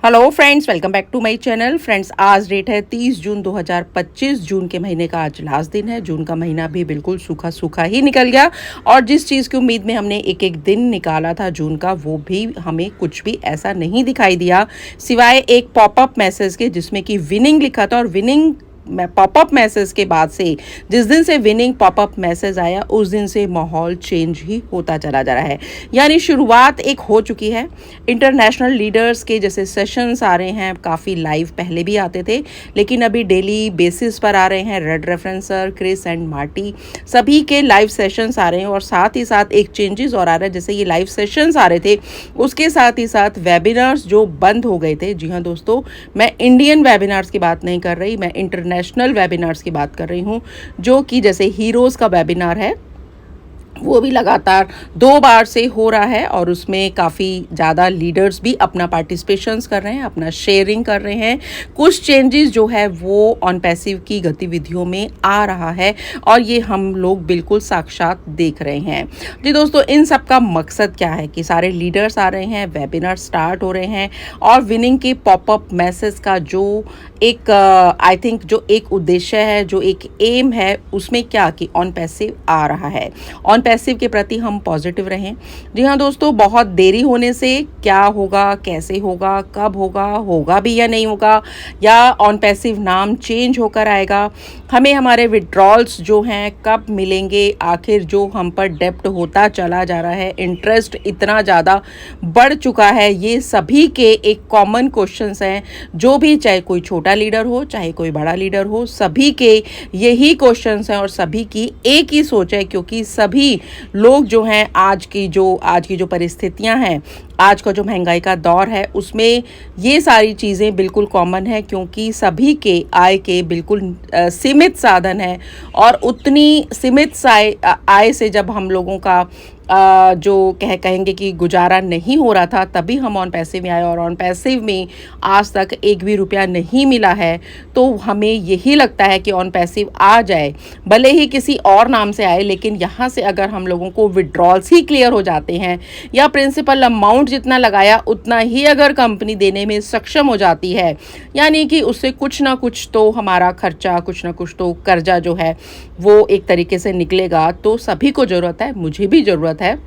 Hello friends, welcome back to my channel. Friends, आज date है 30 जून 2025। जून के महीने का आज लास्ट दिन है। जून का महीना भी बिल्कुल सूखा सूखा ही निकल गया और जिस चीज़ की उम्मीद में हमने एक एक दिन निकाला था जून का, वो भी हमें कुछ भी ऐसा नहीं दिखाई दिया सिवाय एक पॉपअप मैसेज के जिसमें कि विनिंग लिखा था। और विनिंग पॉपअप मैसेज के बाद से जिस दिन से विनिंग पॉपअप मैसेज आया उस दिन से माहौल चेंज ही होता चला जा रहा है। यानी शुरुआत एक हो चुकी है। इंटरनेशनल लीडर्स के जैसे सेशंस आ रहे हैं, काफ़ी लाइव पहले भी आते थे लेकिन अभी डेली बेसिस पर आ रहे हैं। रेड रेफरेंसर, क्रिस एंड मार्टी, सभी के लाइव सेशंस आ रहे हैं और साथ ही साथ एक चेंजेस और आ रहा है। जैसे ये लाइव सेशंस आ रहे थे उसके साथ ही साथ वेबिनार्स जो बंद हो गए थे। जी हाँ दोस्तों, मैं इंडियन वेबिनार्स की बात नहीं कर रही, मैं इंटरनेशनल वेबिनार्स की बात कर रही हूँ, जो कि जैसे हीरोज़ का वेबिनार है वो भी लगातार 2 बार से हो रहा है और उसमें काफ़ी ज़्यादा लीडर्स भी अपना पार्टिसिपेशंस कर रहे हैं, अपना शेयरिंग कर रहे हैं। कुछ चेंजेस जो है वो ऑन पैसिव की गतिविधियों में आ रहा है और ये हम लोग बिल्कुल साक्षात देख रहे हैं। जी दोस्तों, इन सब का मकसद क्या है कि सारे लीडर्स आ रहे हैं, वेबिनार स्टार्ट हो रहे हैं और विनिंग के पॉपअप मैसेज का जो एक आई थिंक जो एक उद्देश्य है, जो एक एम है, उसमें क्या कि ऑन पैसिव आ रहा है। ऑन पैसिव के प्रति हम पॉजिटिव रहें। जी हाँ दोस्तों, बहुत देरी होने से क्या होगा, कैसे होगा, कब होगा, होगा भी या नहीं होगा, या ऑन पैसिव नाम चेंज होकर आएगा, हमें हमारे विड्रॉल्स जो हैं कब मिलेंगे, आखिर जो हम पर डेप्ट होता चला जा रहा है, इंटरेस्ट इतना ज़्यादा बढ़ चुका है, ये सभी के एक कॉमन क्वेश्चंस हैं जो भी, चाहे कोई छोटा लीडर हो चाहे कोई बड़ा लीडर हो, सभी के यही क्वेश्चंस हैं और सभी की एक ही सोच है। क्योंकि सभी लोग जो हैं आज की जो परिस्थितियां हैं, आज का जो महंगाई का दौर है, उसमें ये सारी चीज़ें बिल्कुल कॉमन है। क्योंकि सभी के आय के बिल्कुल सीमित साधन है और उतनी सीमित आय से जब हम लोगों का जो कहेंगे कि गुजारा नहीं हो रहा था, तभी हम ऑन पैसिव में आए और ऑन पैसिव में आज तक एक भी रुपया नहीं मिला है। तो हमें यही लगता है कि ऑन पैसिव आ जाए, भले ही किसी और नाम से आए, लेकिन यहाँ से अगर हम लोगों को विड्रॉल्स ही क्लियर हो जाते हैं या प्रिंसिपल अमाउंट जितना लगाया उतना ही अगर कंपनी देने में सक्षम हो जाती है, यानी कि उससे कुछ ना कुछ तो हमारा खर्चा, कुछ ना कुछ तो कर्जा जो है वो एक तरीके से निकलेगा, तो सभी को ज़रूरत है, मुझे भी ज़रूरत है।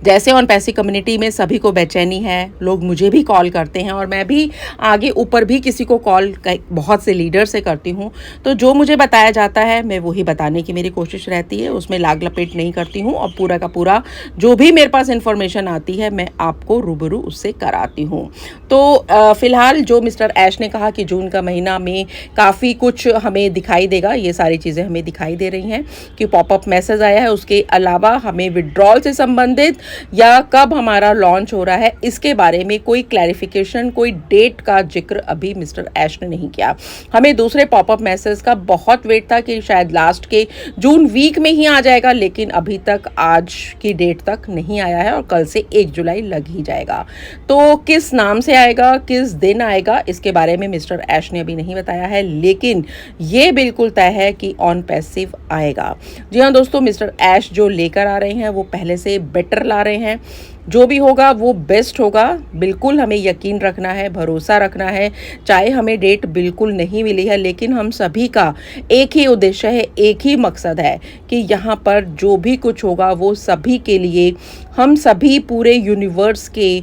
जैसे ऑन पैसिव कम्युनिटी में सभी को बेचैनी है, लोग मुझे भी कॉल करते हैं और मैं भी आगे ऊपर भी किसी को कॉल बहुत से लीडर से करती हूँ। तो जो मुझे बताया जाता है मैं वही बताने की मेरी कोशिश रहती है, उसमें लाग लपेट नहीं करती हूँ और पूरा का पूरा जो भी मेरे पास इन्फॉर्मेशन आती है मैं आपको रूबरू उससे कराती हूँ। तो फिलहाल जो मिस्टर ऐश ने कहा कि जून का महीना में काफ़ी कुछ हमें दिखाई देगा, ये सारी चीज़ें हमें दिखाई दे रही हैं कि पॉपअप मैसेज आया है। उसके अलावा हमें विड्रॉल से संबंधित या कब हमारा लॉन्च हो रहा है इसके बारे में कोई क्लैरिफिकेशन, कोई डेट का जिक्र अभी मिस्टर ऐश ने नहीं किया। हमें दूसरे पॉपअप मैसेज का बहुत वेट था कि शायद लास्ट के जून वीक में ही आ जाएगा, लेकिन अभी तक आज की डेट तक नहीं आया है और कल से 1 जुलाई लग ही जाएगा। तो किस नाम से आएगा, किस दिन आएगा, इसके बारे में मिस्टर ऐश ने अभी नहीं बताया है, लेकिन ये बिल्कुल तय है कि ऑन पैसिव आएगा। जी हाँ दोस्तों, मिस्टर ऐश जो लेकर आ रहे हैं वो पहले से बेटर ला रहे हैं। जो भी होगा वो बेस्ट होगा, बिल्कुल हमें यकीन रखना है, भरोसा रखना है। चाहे हमें डेट बिल्कुल नहीं मिली है, लेकिन हम सभी का एक ही उद्देश्य है, एक ही मकसद है कि यहाँ पर जो भी कुछ होगा वो सभी के लिए, हम सभी पूरे यूनिवर्स के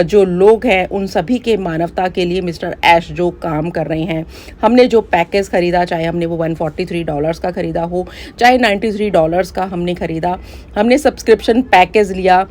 जो लोग हैं उन सभी के मानवता के लिए मिस्टर ऐश जो काम कर रहे हैं। हमने जो पैकेज खरीदा, चाहे हमने वो $143 का खरीदा हो, चाहे $93 का हमने खरीदा, हमने सब्सक्रिप्शन पैकेज लिया,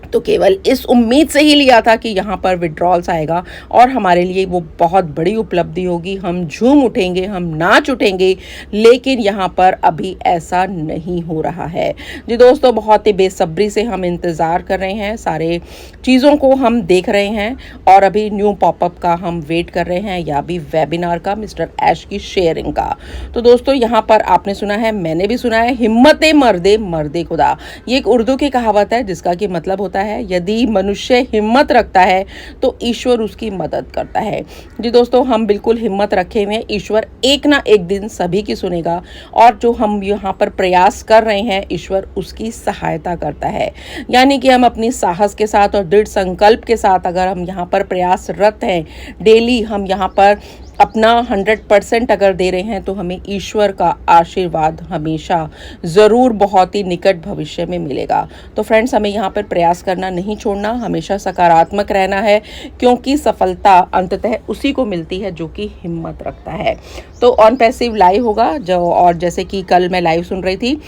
तो केवल इस उम्मीद से ही लिया था कि यहाँ पर विड्रॉल्स आएगा और हमारे लिए वो बहुत बड़ी उपलब्धि होगी, हम झूम उठेंगे, हम नाच उठेंगे। लेकिन यहाँ पर अभी ऐसा नहीं हो रहा है। जी दोस्तों, बहुत ही बेसब्री से हम इंतज़ार कर रहे हैं, सारे चीज़ों को हम देख रहे हैं और अभी न्यू पॉपअप का हम वेट कर रहे हैं या भी वेबिनार का, मिस्टर ऐश की शेयरिंग का। तो दोस्तों, यहाँ पर आपने सुना है, मैंने भी सुना है, हिम्मत मर्दे मर्दे खुदा, ये एक उर्दू की कहावत है जिसका कि मतलब होता है। यदि मनुष्य हिम्मत रखता है तो ईश्वर उसकी मदद करता है। जी दोस्तों, हम बिल्कुल हिम्मत रखे हुए हैं, ईश्वर एक ना एक दिन सभी की सुनेगा और जो हम यहाँ पर प्रयास कर रहे हैं ईश्वर उसकी सहायता करता है। यानी कि हम अपनी साहस के साथ और दृढ़ संकल्प के साथ अगर हम यहाँ पर प्रयासरत हैं, डेली हम यहाँ पर अपना 100% अगर दे रहे हैं तो हमें ईश्वर का आशीर्वाद हमेशा ज़रूर बहुत ही निकट भविष्य में मिलेगा। तो फ्रेंड्स, हमें यहाँ पर प्रयास करना नहीं छोड़ना, हमेशा सकारात्मक रहना है, क्योंकि सफलता अंततः उसी को मिलती है जो कि हिम्मत रखता है। तो ऑन पैसिव लाइव होगा जो, और जैसे कि कल मैं लाइव सुन रही थी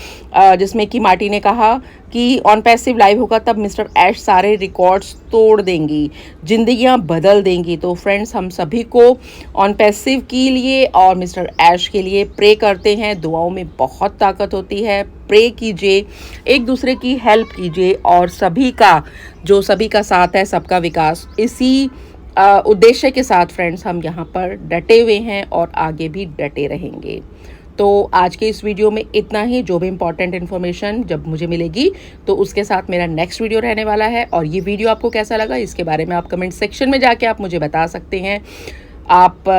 जिसमें कि मार्टी ने कहा कि ऑन पैसिव लाइव होगा तब मिस्टर ऐश सारे रिकॉर्ड्स तोड़ देंगी, जिंदगियां बदल देंगी। तो फ्रेंड्स, हम सभी को ऑन पैसिव के लिए और मिस्टर ऐश के लिए प्रे करते हैं। दुआओं में बहुत ताकत होती है। प्रे कीजिए, एक दूसरे की हेल्प कीजिए और सभी का साथ है सबका विकास, इसी उद्देश्य के साथ फ्रेंड्स हम यहाँ पर डटे हुए हैं और आगे भी डटे रहेंगे। तो आज के इस वीडियो में इतना ही। जो भी इंपॉर्टेंट इन्फॉर्मेशन जब मुझे मिलेगी तो उसके साथ मेरा नेक्स्ट वीडियो रहने वाला है। और ये वीडियो आपको कैसा लगा इसके बारे में आप कमेंट सेक्शन में जाके आप मुझे बता सकते हैं। आप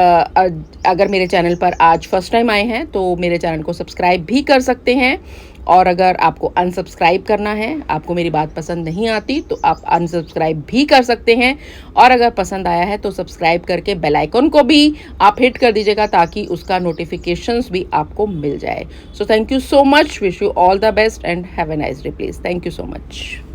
अगर मेरे चैनल पर आज फर्स्ट टाइम आए हैं तो मेरे चैनल को सब्सक्राइब भी कर सकते हैं, और अगर आपको अनसब्सक्राइब करना है, आपको मेरी बात पसंद नहीं आती तो आप अनसब्सक्राइब भी कर सकते हैं, और अगर पसंद आया है तो सब्सक्राइब करके बेल आइकन को भी आप हिट कर दीजिएगा ताकि उसका नोटिफिकेशंस भी आपको मिल जाए। So thank you so much, wish you all the best and have a nice day please. Thank you so much.